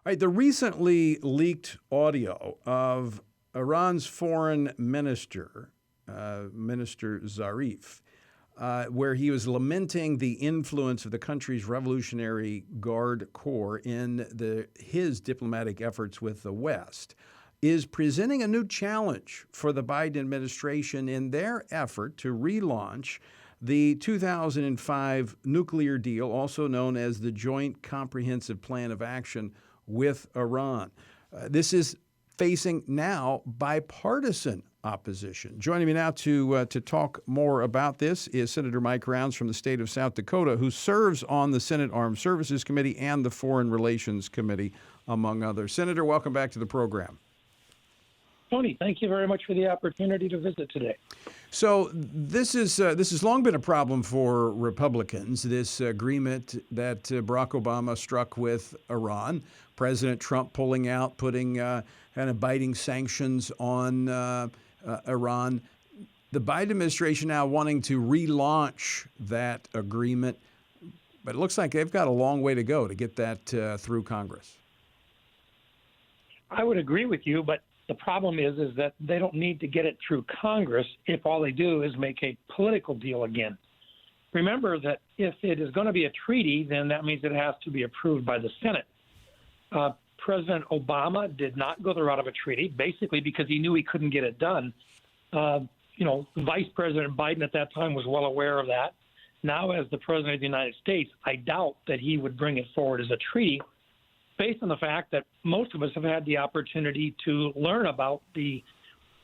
right, the recently leaked audio of Iran's foreign minister, Minister Zarif, where he was lamenting the influence of the country's Revolutionary Guard Corps in his diplomatic efforts with the West, is presenting a new challenge for the Biden administration in their effort to relaunch the 2005 nuclear deal, also known as the Joint Comprehensive Plan of Action with Iran. This is facing now bipartisan opposition. Joining me now to talk more about this is Senator Mike Rounds from the state of South Dakota, who serves on the Senate Armed Services Committee and the Foreign Relations Committee, among others. Senator, welcome back to the program. Tony, thank you very much for the opportunity to visit today. So this has long been a problem for Republicans, this agreement that Barack Obama struck with Iran, President Trump pulling out, putting kind of biting sanctions on Iran. The Biden administration now wanting to relaunch that agreement, but it looks like they've got a long way to go to get that through Congress. I would agree with you, but the problem is that they don't need to get it through Congress if all they do is make a political deal again. Remember that if it is going to be a treaty, then that means it has to be approved by the Senate. President Obama did not go the route of a treaty, basically because he knew he couldn't get it done. Vice President Biden at that time was well aware of that. Now, as the President of the United States, I doubt that he would bring it forward as a treaty, based on the fact that most of us have had the opportunity to learn about the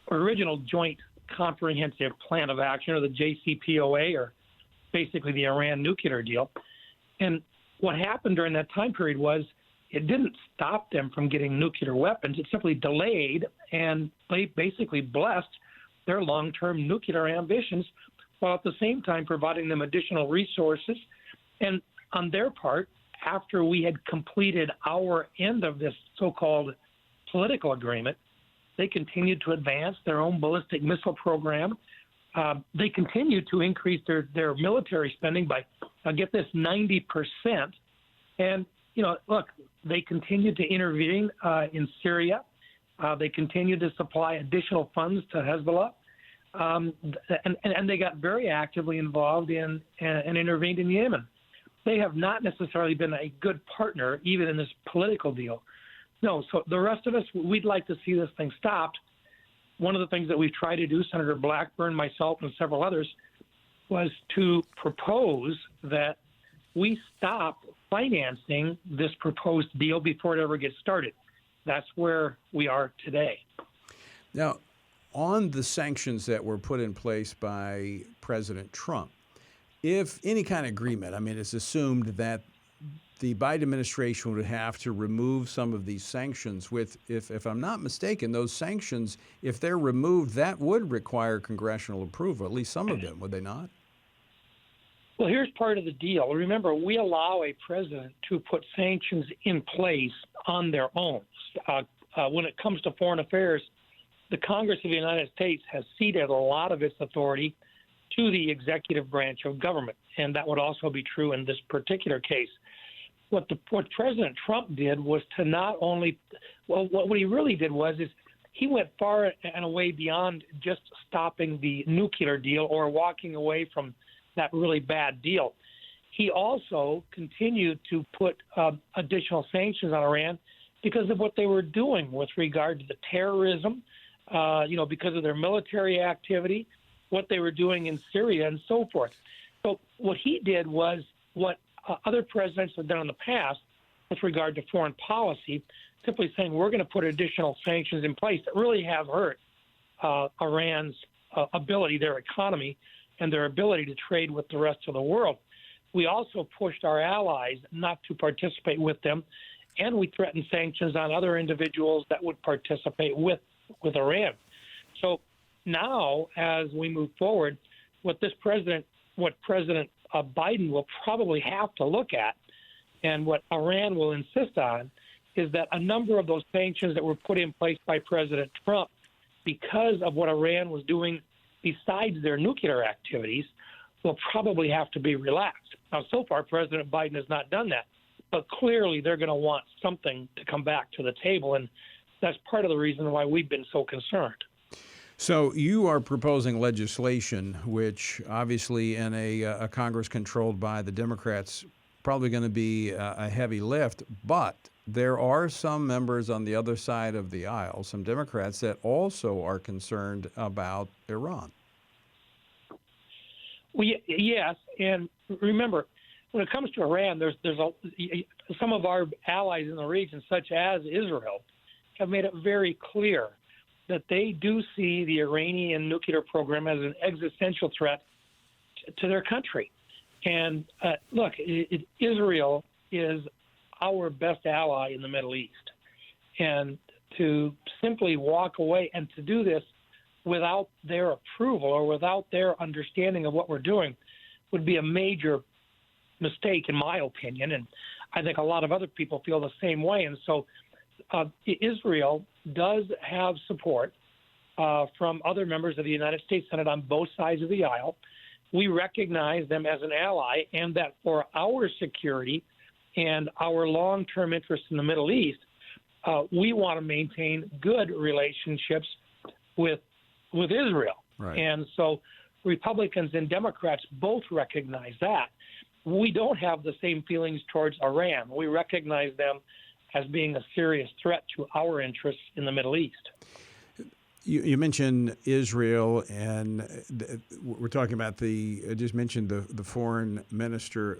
original Joint Comprehensive Plan of Action, or the JCPOA, or basically the Iran nuclear deal. And what happened during that time period was it didn't stop them from getting nuclear weapons. It simply delayed and basically blessed their long-term nuclear ambitions, while at the same time providing them additional resources. And on their part, after we had completed our end of this so-called political agreement, they continued to advance their own ballistic missile program. They continued to increase their military spending by, get this, 90%. And, look, they continued to intervene in Syria. They continued to supply additional funds to Hezbollah. And they got very actively involved in and intervened in Yemen. They have not necessarily been a good partner, even in this political deal. No, so the rest of us, we'd like to see this thing stopped. One of the things that we've tried to do, Senator Blackburn, myself, and several others, was to propose that we stop financing this proposed deal before it ever gets started. That's where we are today. Now, on the sanctions that were put in place by President Trump, if any kind of agreement, it's assumed that the Biden administration would have to remove some of these sanctions. If I'm not mistaken, those sanctions, if they're removed, that would require congressional approval, at least some of them, would they not? Well, here's part of the deal. Remember, we allow a president to put sanctions in place on their own. When it comes to foreign affairs, the Congress of the United States has ceded a lot of its authority to the executive branch of government, and that would also be true in this particular case. What President Trump did was to not only, what he really did was he went far and away beyond just stopping the nuclear deal or walking away from that really bad deal. He also continued to put additional sanctions on Iran because of what they were doing with regard to the terrorism, because of their military activity, what they were doing in Syria, and so forth. So what he did was what other presidents have done in the past with regard to foreign policy, simply saying we're going to put additional sanctions in place that really have hurt Iran's ability, their economy, and their ability to trade with the rest of the world. We also pushed our allies not to participate with them, and we threatened sanctions on other individuals that would participate with Iran. So now, as we move forward, what President Biden will probably have to look at, and what Iran will insist on, is that a number of those sanctions that were put in place by President Trump because of what Iran was doing besides their nuclear activities will probably have to be relaxed. Now, so far, President Biden has not done that. but clearly they're going to want something to come back to the table, and that's part of the reason why we've been so concerned. So you are proposing legislation, which obviously in a Congress controlled by the Democrats, probably going to be a heavy lift, but there are some members on the other side of the aisle, some Democrats, that also are concerned about Iran. Well, yes, and remember, when it comes to Iran, there's some of our allies in the region, such as Israel, have made it very clear that they do see the Iranian nuclear program as an existential threat to their country. And look, Israel is our best ally in the Middle East. And to simply walk away and to do this without their approval or without their understanding of what we're doing would be a major mistake, in my opinion. And I think a lot of other people feel the same way. And so Israel does have support from other members of the United States Senate on both sides of the aisle. We recognize them as an ally, and that for our security and our long-term interests in the Middle East, we want to maintain good relationships with Israel. Right. And so Republicans and Democrats both recognize that. We don't have the same feelings towards Iran. We recognize them as being a serious threat to our interests in the Middle East. You mentioned Israel, and we're talking about I just mentioned the foreign minister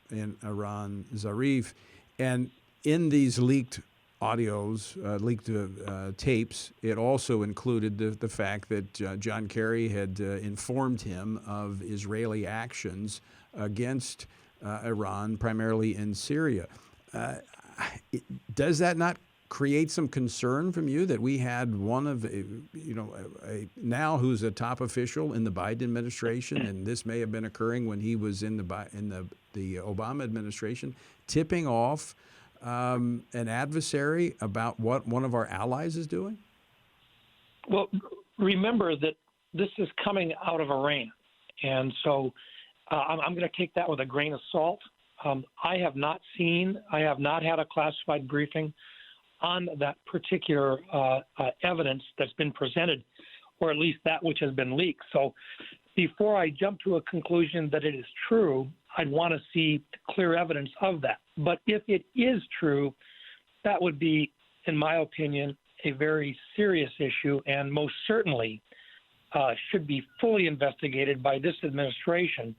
in Iran, Zarif, and in these leaked audios, leaked tapes, it also included the fact that John Kerry had informed him of Israeli actions against Iran, primarily in Syria. Does that not create some concern from you that we had one of, now who's a top official in the Biden administration, and this may have been occurring when he was in the Obama administration, tipping off an adversary about what one of our allies is doing? Well, remember that this is coming out of Iran, and so I'm going to take that with a grain of salt. I have not had a classified briefing on that particular evidence that's been presented, or at least that which has been leaked. So before I jump to a conclusion that it is true, I'd want to see clear evidence of that. But if it is true, that would be, in my opinion, a very serious issue, and most certainly should be fully investigated by this administration.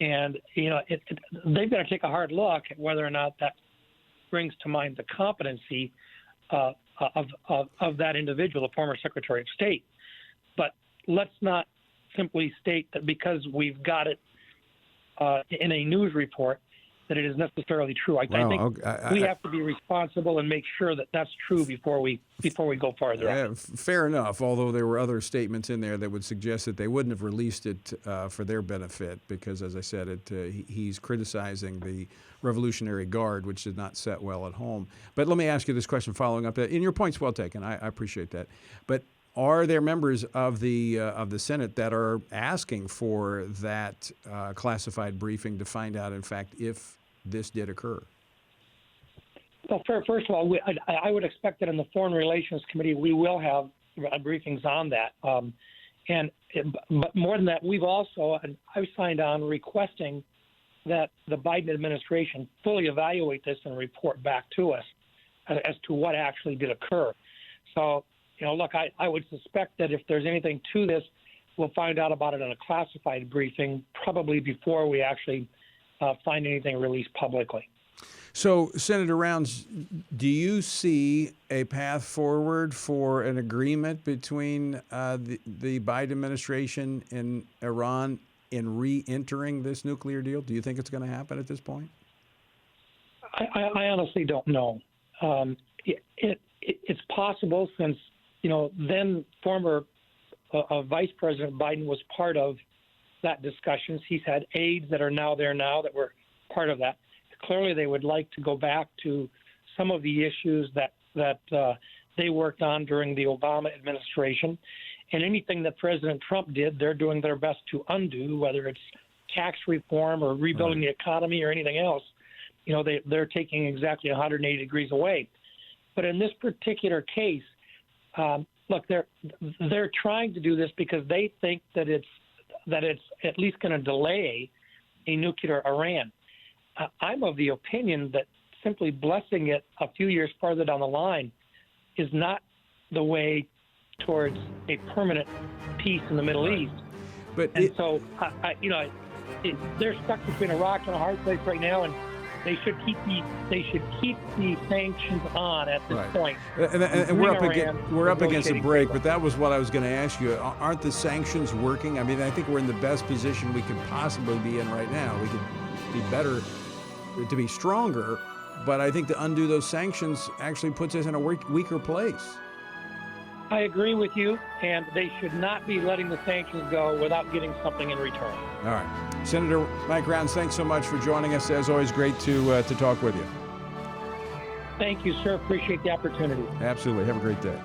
And, they've got to take a hard look at whether or not that brings to mind the competency of that individual, the former Secretary of State. But let's not simply state that because we've got it in a news report that it is necessarily true. I think we have to be responsible and make sure that that's true before we go farther. Fair enough, although there were other statements in there that would suggest that they wouldn't have released it for their benefit because, as I said, he's criticizing the Revolutionary Guard, which did not set well at home. But let me ask you this question following up. And your point's well taken. I appreciate that. But are there members of the Senate that are asking for that classified briefing to find out, in fact, if this did occur? Well, first of all, I would expect that in the Foreign Relations Committee we will have briefings on that. But more than that, I've signed on requesting that the Biden administration fully evaluate this and report back to us as to what actually did occur. So, look, I would suspect that if there's anything to this, we'll find out about it in a classified briefing, probably before we actually find anything released publicly. So, Senator Rounds, do you see a path forward for an agreement between the Biden administration and Iran in re-entering this nuclear deal? Do you think it's going to happen at this point? I honestly don't know. It's possible since, then former Vice President Biden was part of that discussions. He's had aides that are now there now that were part of that. Clearly, they would like to go back to some of the issues that they worked on during the Obama administration. And anything that President Trump did, they're doing their best to undo, whether it's tax reform or rebuilding the economy or anything else. they're taking exactly 180 degrees away. But in this particular case, look, they're trying to do this because they think that it's at least going to delay a nuclear Iran. I'm of the opinion that simply blessing it a few years farther down the line is not the way towards a permanent peace in the Middle East. But so they're stuck between a rock and a hard place right now, and they should keep the sanctions on at this point. And we're up against a break, but that was what I was going to ask you. Aren't the sanctions working? I mean, I think we're in the best position we could possibly be in right now. We could be better, to be stronger, but I think to undo those sanctions actually puts us in a weaker place. I agree with you, and they should not be letting the sanctions go without getting something in return. All right. Senator Mike Rounds, thanks so much for joining us. As always, great to talk with you. Thank you, sir. Appreciate the opportunity. Absolutely. Have a great day.